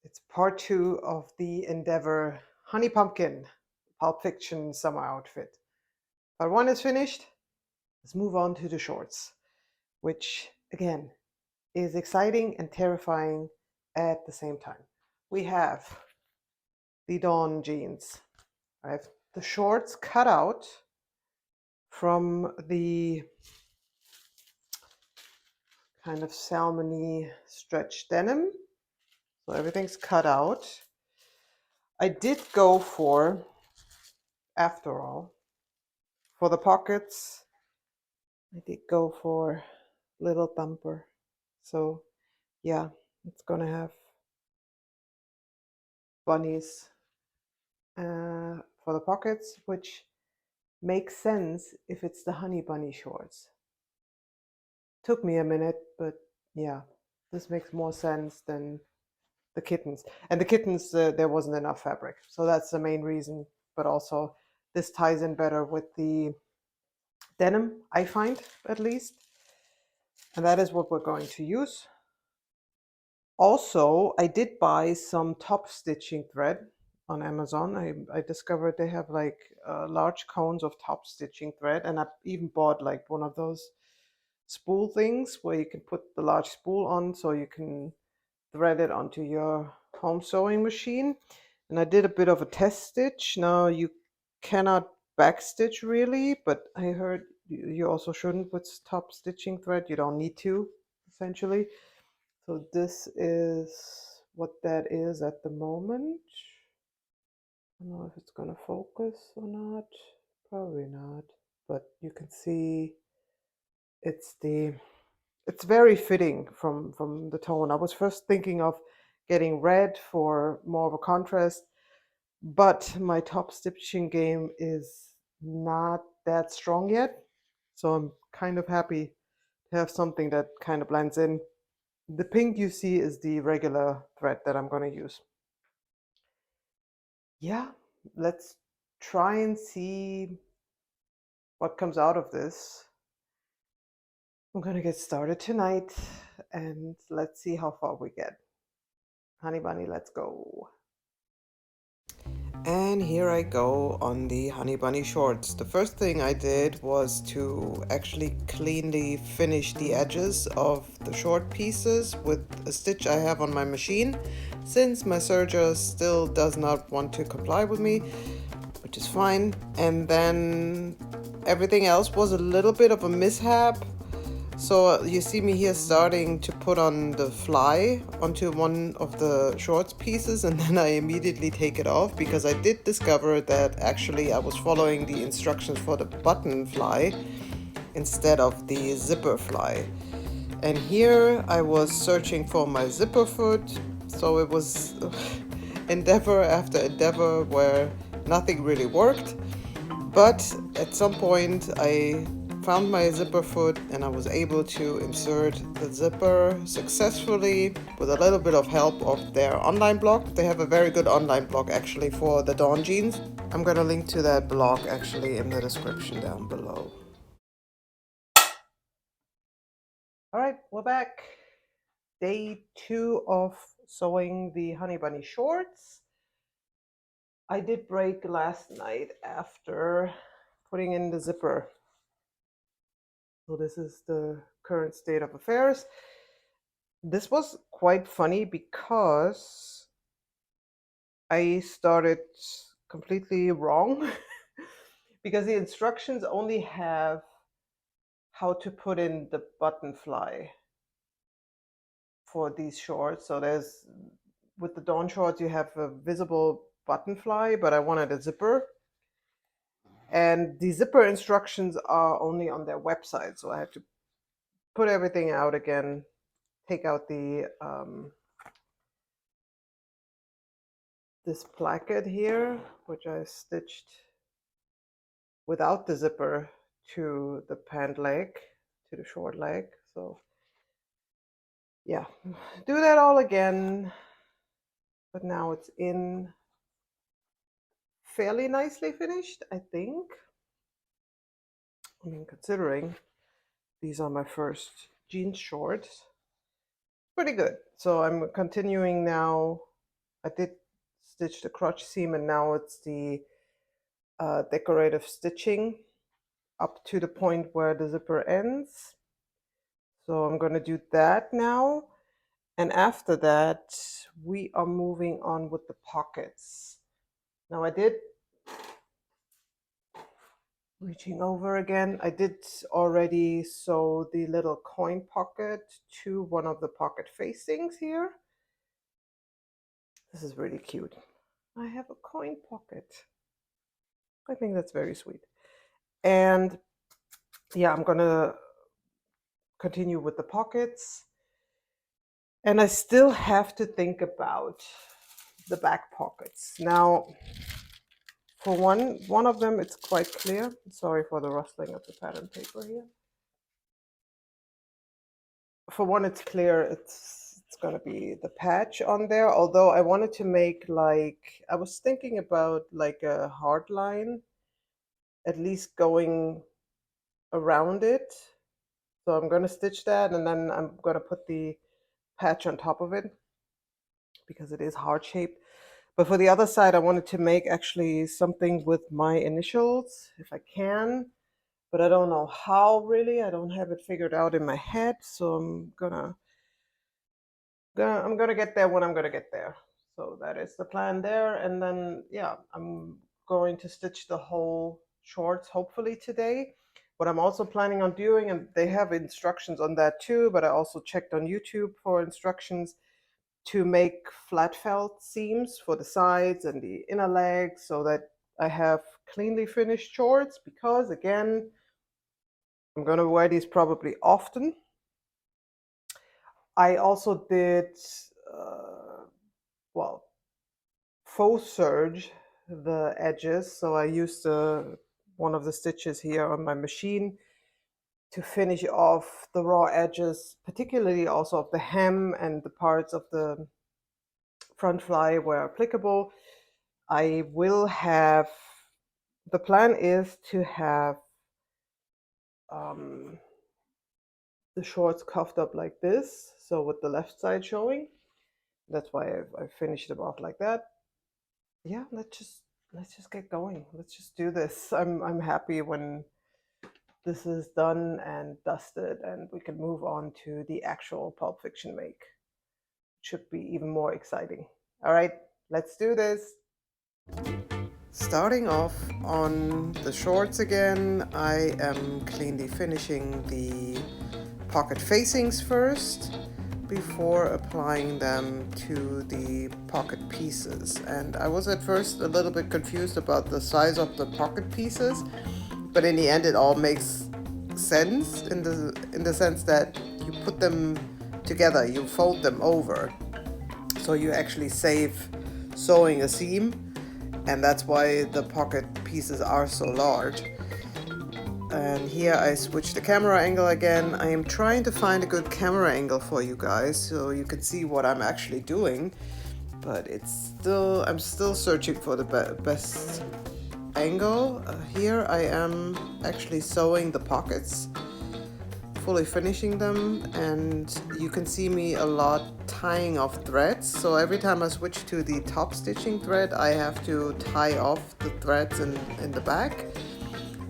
It's part 2 of the Endeavor Honey Pumpkin Pulp Fiction summer outfit. Part 1 is finished. Let's move on to the shorts, which again is exciting and terrifying at the same time. We have the Dawn jeans. I have the shorts cut out from the kind of salmony stretch denim. So everything's cut out. I did go for, after all, for the pockets, I did go for little bumper. So yeah, it's gonna have bunnies for the pockets, which makes sense if it's the honey bunny shorts. Took me a minute, but yeah, this makes more sense than the kittens. And the kittens, there wasn't enough fabric, so that's the main reason. But also, this ties in better with the denim, I find, at least. And that is what we're going to use. Also, I did buy some top stitching thread on Amazon. I discovered they have like large cones of top stitching thread, and I even bought like one of those spool things where you can put the large spool on so you can thread it onto your home sewing machine. And I did a bit of a test stitch. Now you cannot backstitch really, but I heard you also shouldn't with top stitching thread. You don't need to, essentially. So this is what that is at the moment. I don't know if it's going to focus or not. Probably not. But you can see it's very fitting from the tone. I was first thinking of getting red for more of a contrast, but my top stitching game is not that strong yet. So I'm kind of happy to have something that kind of blends in. The pink you see is the regular thread that I'm going to use. Yeah, let's try and see what comes out of this. I'm going to get started tonight, and let's see how far we get. Honey bunny, let's go. And here I go on the Honey Bunny shorts. The first thing I did was to actually cleanly finish the edges of the short pieces with a stitch I have on my machine, since my serger still does not want to comply with me, which is fine. And then everything else was a little bit of a mishap. So you see me here starting to put on the fly onto one of the shorts pieces, and then I immediately take it off because I did discover that actually I was following the instructions for the button fly instead of the zipper fly. And here I was searching for my zipper foot, so it was endeavor after endeavor where nothing really worked. But at some point I found my zipper foot and I was able to insert the zipper successfully with a little bit of help of their online blog. They have a very good online blog actually for the Dawn jeans. I'm gonna link to that blog actually in the description down below. All right, we're back. Day 2 of sewing the Honey Bunny shorts. I did break last night after putting in the zipper. So this is the current state of affairs. This was quite funny because I started completely wrong because the instructions only have how to put in the button fly for these shorts. So there's, with the Dawn shorts, you have a visible button fly, but I wanted a zipper. And the zipper instructions are only on their website. So I have to put everything out again, take out the this placket here, which I stitched without the zipper to the pant leg, to the short leg. So yeah, do that all again. But now it's in fairly nicely finished, I think. I mean, considering these are my first jeans shorts, pretty good. So I'm continuing now I did stitch the crotch seam, and now it's the decorative stitching up to the point where the zipper ends. So I'm going to do that now. And after that, we are moving on with the pockets. Now I did, reaching over again, I did already sew the little coin pocket to one of the pocket facings here. This is really cute. I have a coin pocket. I think that's very sweet. And yeah, I'm gonna continue with the pockets. And I still have to think about the back pockets. Now, for one of them, it's quite clear. Sorry for the rustling of the pattern paper here. For one, it's clear it's gonna be the patch on there. Although I wanted to make like, I was thinking about like a hard line, at least going around it. So I'm gonna stitch that, and then I'm gonna put the patch on top of it because it is heart shaped. But for the other side, I wanted to make actually something with my initials, if I can, but I don't know how really. I don't have it figured out in my head, so I'm gonna get there when I'm gonna get there. So that is the plan there, and then yeah, I'm going to stitch the whole shorts hopefully today. What I'm also planning on doing, and they have instructions on that too, but I also checked on YouTube for instructions to make flat felt seams for the sides and the inner legs so that I have cleanly finished shorts, because again, I'm going to wear these probably often. I also did, well, faux serge the edges. So I used one of the stitches here on my machine to finish off the raw edges, particularly also of the hem and the parts of the front fly where applicable. I will have, the plan is to have the shorts cuffed up like this, so with the left side showing. That's why I finished them off like that. Yeah, let's just get going. Let's just do this. I'm happy when this is done and dusted and we can move on to the actual Pulp Fiction make. It should be even more exciting. All right, let's do this. Starting off on the shorts again, I am cleanly finishing the pocket facings first before applying them to the pocket pieces. And I was at first a little bit confused about the size of the pocket pieces, but in the end it all makes sense in the sense that you put them together, you fold them over, so you actually save sewing a seam, and that's why the pocket pieces are so large. And here I switch the camera angle again. I am trying to find a good camera angle for you guys so you can see what I'm actually doing, but I'm still searching for the best angle. Here I am actually sewing the pockets, fully finishing them, and you can see me a lot tying off threads. So every time I switch to the top stitching thread, I have to tie off the threads in the back.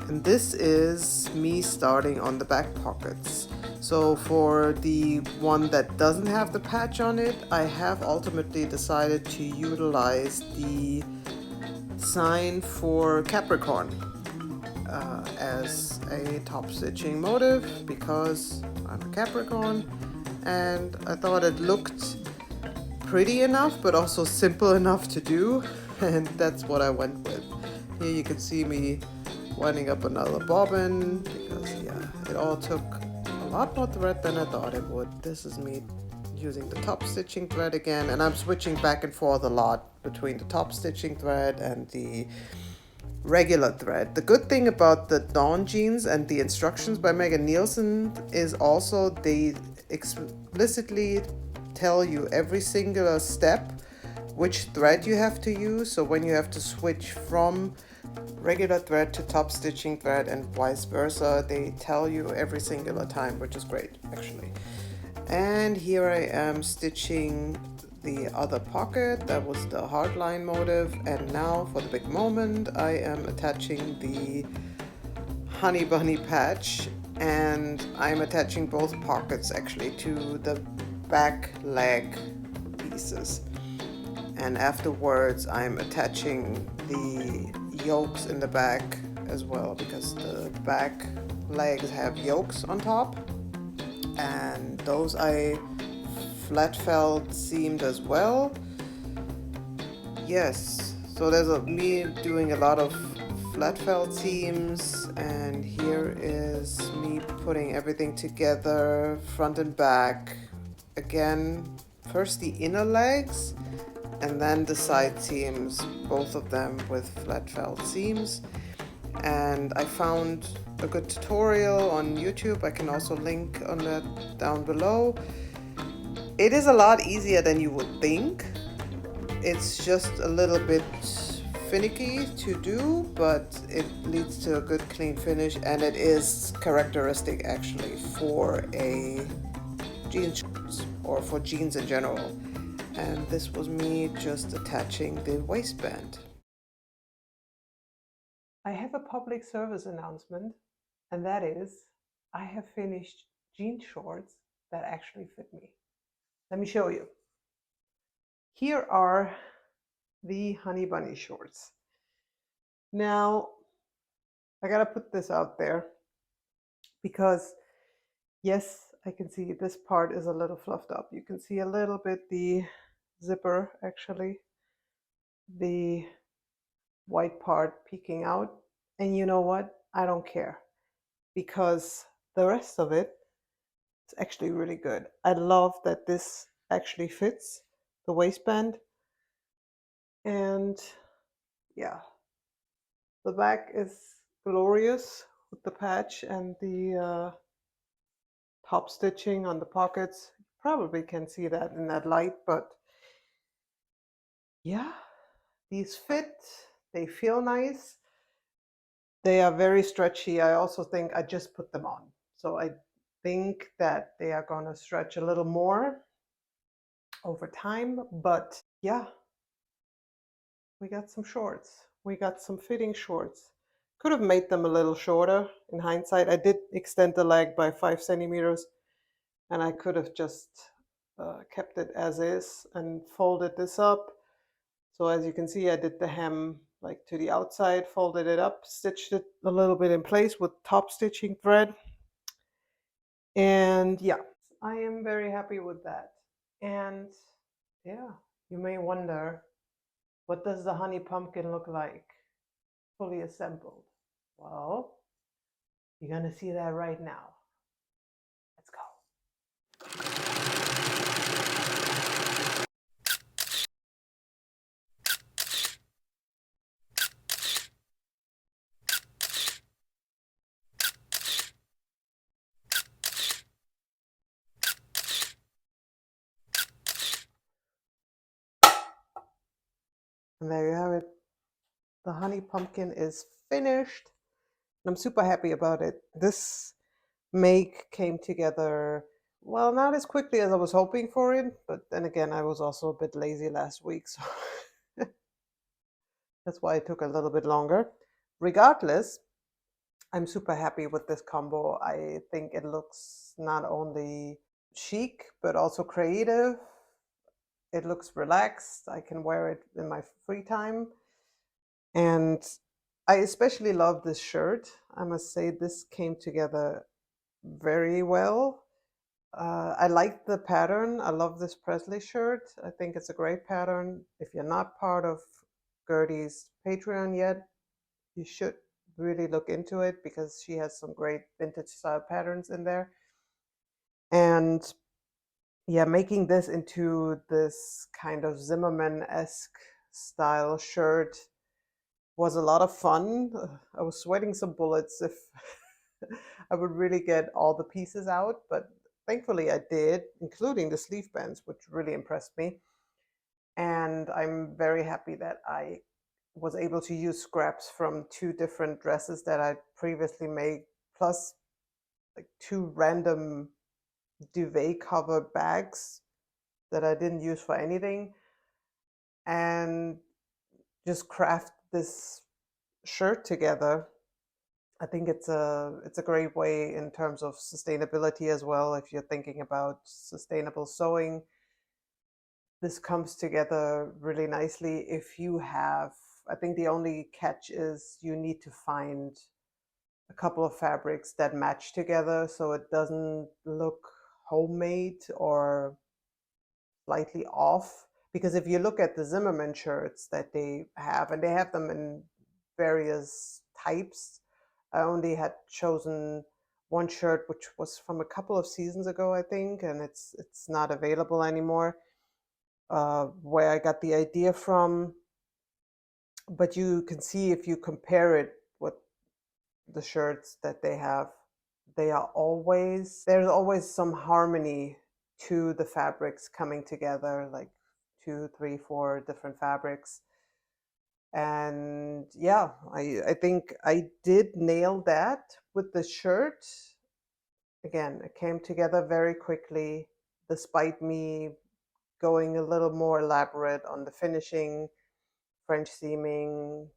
And this is me starting on the back pockets. So for the one that doesn't have the patch on it, I have ultimately decided to utilize the sign for Capricorn as a top stitching motif, because I'm a Capricorn and I thought it looked pretty enough but also simple enough to do, and that's what I went with. Here you can see me winding up another bobbin because yeah, it all took a lot more thread than I thought it would. This is me using the top stitching thread again, and I'm switching back and forth a lot between the top stitching thread and the regular thread. The good thing about the Dawn jeans and the instructions by Megan Nielsen is also they explicitly tell you every singular step which thread you have to use. So when you have to switch from regular thread to top stitching thread and vice versa, they tell you every singular time, which is great actually. And here I am stitching the other pocket. That was the hardline motif. And now for the big moment, I am attaching the honey bunny patch, and I'm attaching both pockets actually to the back leg pieces. And afterwards I'm attaching the yolks in the back as well, because the back legs have yolks on top, and those I flat felt seamed as well. Yes, so there's me doing a lot of flat felt seams, and here is me putting everything together, front and back. Again, first the inner legs and then the side seams, both of them with flat felt seams. And I found a good tutorial on YouTube. I can also link on that down below. It is a lot easier than you would think. It's just a little bit finicky to do, but it leads to a good clean finish, and it is characteristic actually for a jeans shorts or for jeans in general. And this was me just attaching the waistband. I have a public service announcement, and that is I have finished jean shorts that actually fit me. Let me show you. Here are the Honey Bunny shorts. Now, I gotta put this out there because, yes, I can see this part is a little fluffed up. You can see a little bit the zipper, actually, the white part peeking out. And you know what? I don't care, because the rest of it is actually really good. I love that this actually fits the waistband. And yeah, the back is glorious with the patch and the top stitching on the pockets. You probably can see that in that light, but yeah, these fit, they feel nice. They are very stretchy. I also think I just put them on, so I think that they are going to stretch a little more over time. But yeah, we got some shorts. We got some fitting shorts. Could have made them a little shorter in hindsight. I did extend the leg by 5 centimeters, and I could have just kept it as is and folded this up. So as you can see, I did the hem like to the outside, folded it up, stitched it a little bit in place with top stitching thread. And yeah, I am very happy with that. And yeah, you may wonder, what does the honey pumpkin look like fully assembled? Well, you're gonna see that right now. Let's go. And there you have it. The honey pumpkin is finished. And I'm super happy about it. This make came together, well, not as quickly as I was hoping for it, but then again, I was also a bit lazy last week, so that's why it took a little bit longer. Regardless, I'm super happy with this combo. I think it looks not only chic, but also creative. It looks relaxed. I can wear it in my free time. And I especially love this shirt. I must say this came together very well. I like the pattern. I love this Presley shirt. I think it's a great pattern. If you're not part of Gertie's Patreon yet, you should really look into it, because she has some great vintage style patterns in there. And yeah, making this into this kind of Zimmerman-esque style shirt was a lot of fun. I was sweating some bullets if I would really get all the pieces out, but thankfully I did, including the sleeve bands, which really impressed me. And I'm very happy that I was able to use scraps from 2 different dresses that I previously made, plus like 2 random duvet cover bags that I didn't use for anything, and just craft this shirt together. I think it's a great way in terms of sustainability as well. If you're thinking about sustainable sewing, this comes together really nicely. If you have, I think the only catch is you need to find a couple of fabrics that match together so it doesn't look homemade or slightly off. Because if you look at the Zimmerman shirts that they have, and they have them in various types, I only had chosen one shirt which was from a couple of seasons ago, I think, and it's not available anymore. Where I got the idea from, but you can see if you compare it with the shirts that they have, there's always some harmony to the fabrics coming together, like two, three, four different fabrics. And yeah, I think I did nail that with the shirt. Again, it came together very quickly, despite me going a little more elaborate on the finishing, French seaming,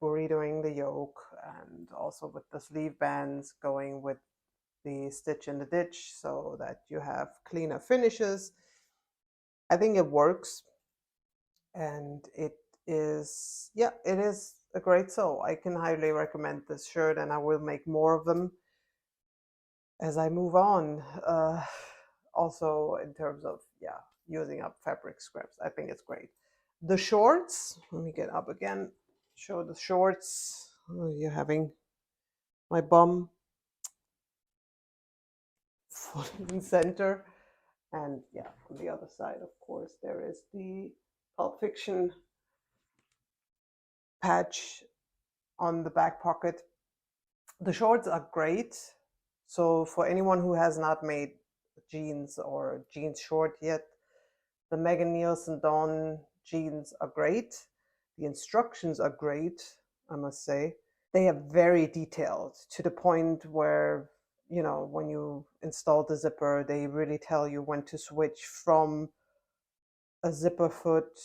burritoing the yoke, and also with the sleeve bands going with the stitch in the ditch so that you have cleaner finishes. I think it works, and it is a great sew. I can highly recommend this shirt, and I will make more of them as I move on. Also, in terms of using up fabric scraps, I think it's great. The shorts. Let me get up again. Show the shorts. Oh, you're having my bum full in center. And yeah, on the other side, of course, there is the Pulp Fiction patch on the back pocket. The shorts are great. So for anyone who has not made jeans or jeans short yet, the Megan Nielsen Dawn jeans are great. The instructions are great, I must say. They are very detailed to the point where, when you install the zipper, they really tell you when to switch from a zipper foot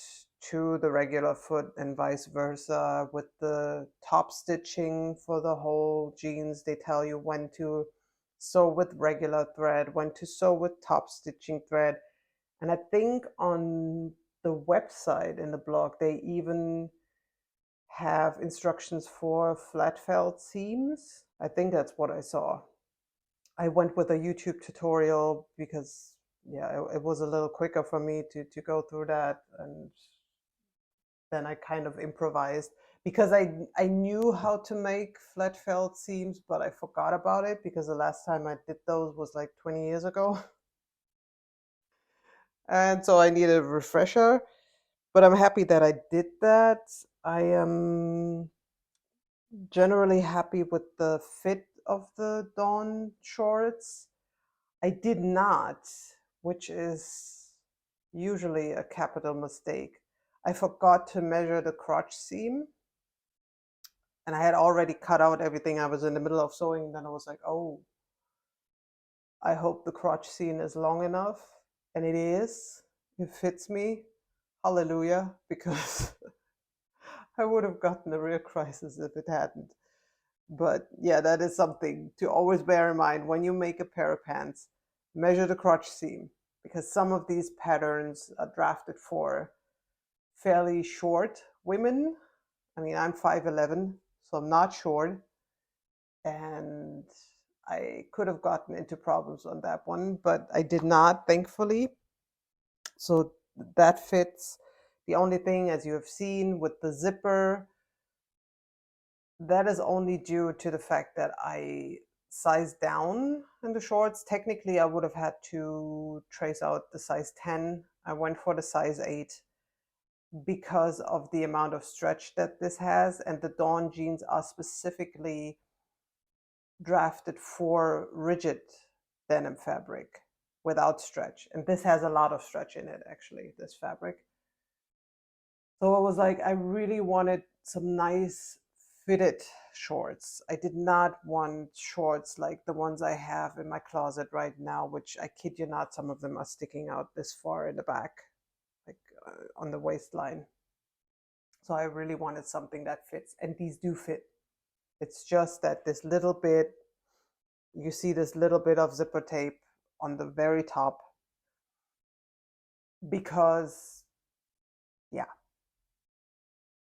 to the regular foot and vice versa. With the top stitching for the whole jeans, they tell you when to sew with regular thread, when to sew with top stitching thread. And I think on the website in the blog, they even have instructions for flat felt seams. I think that's what I saw. I went with a YouTube tutorial because it was a little quicker for me to go through that, and then I kind of improvised because I knew how to make flat felt seams, but I forgot about it because the last time I did those was like 20 years ago. And so I needed a refresher, but I'm happy that I did that. I am generally happy with the fit of the Dawn shorts. I did not, which is usually a capital mistake. I forgot to measure the crotch seam, and I had already cut out everything. I was in the middle of sewing, and then I was like, oh, I hope the crotch seam is long enough. And it is. It fits me. Hallelujah, because I would have gotten a real crisis if it hadn't. But yeah, that is something to always bear in mind when you make a pair of pants. Measure the crotch seam, because some of these patterns are drafted for fairly short women. I mean, I'm 5'11", so I'm not short, and I could have gotten into problems on that one, but I did not, thankfully. So that fits. The only thing, as you have seen with the zipper, that is only due to the fact that I sized down in the shorts. Technically, I would have had to trace out the size 10. I went for the size 8 because of the amount of stretch that this has, and the Dawn jeans are specifically drafted for rigid denim fabric without stretch. And this has a lot of stretch in it, actually, this fabric. So I was like, I really wanted some nice fitted shorts. I did not want shorts like the ones I have in my closet right now, which I kid you not, some of them are sticking out this far in the back, like on the waistline. So I really wanted something that fits, and these do fit. It's just that this little bit, you see this little bit of zipper tape on the very top because, yeah,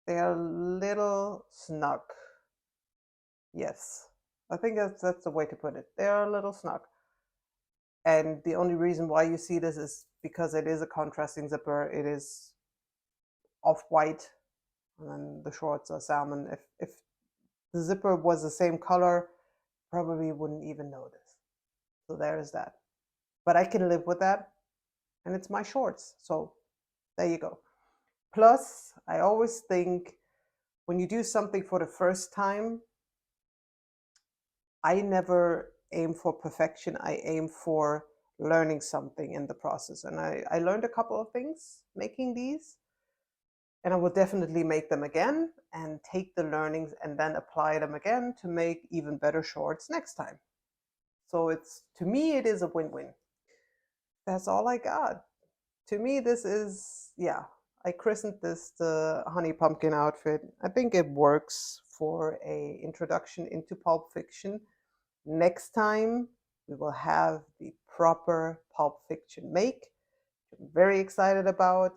they're a little snug. Yes, I think that's the way to put it. They're a little snug. And the only reason why you see this is because it is a contrasting zipper. It is off-white, and then the shorts are salmon. If the zipper was the same color, probably wouldn't even notice. So there's that. But I can live with that, and it's my shorts. So there you go. Plus, I always think when you do something for the first time, I never aim for perfection. I aim for learning something in the process. And I learned a couple of things making these, and I will definitely make them again and take the learnings and then apply them again to make even better shorts next time. So to me, it is a win-win. That's all I got. To me, this is, yeah, I christened this the honey pumpkin outfit. I think it works for a introduction into Pulp Fiction. Next time, we will have the proper Pulp Fiction make. I'm very excited about.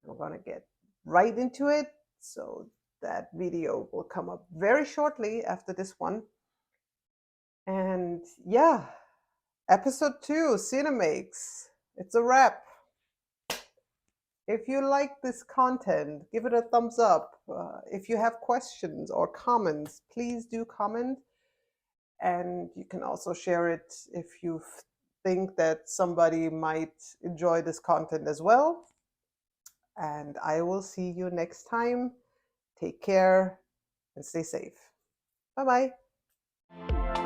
We're going to get right into it. So that video will come up very shortly after this one. And yeah, episode 2, Cinemakes. It's a wrap. If you like this content, give it a thumbs up. If you have questions or comments, please do comment. And you can also share it if you think that somebody might enjoy this content as well. And I will see you next time. Take care and stay safe. Bye bye.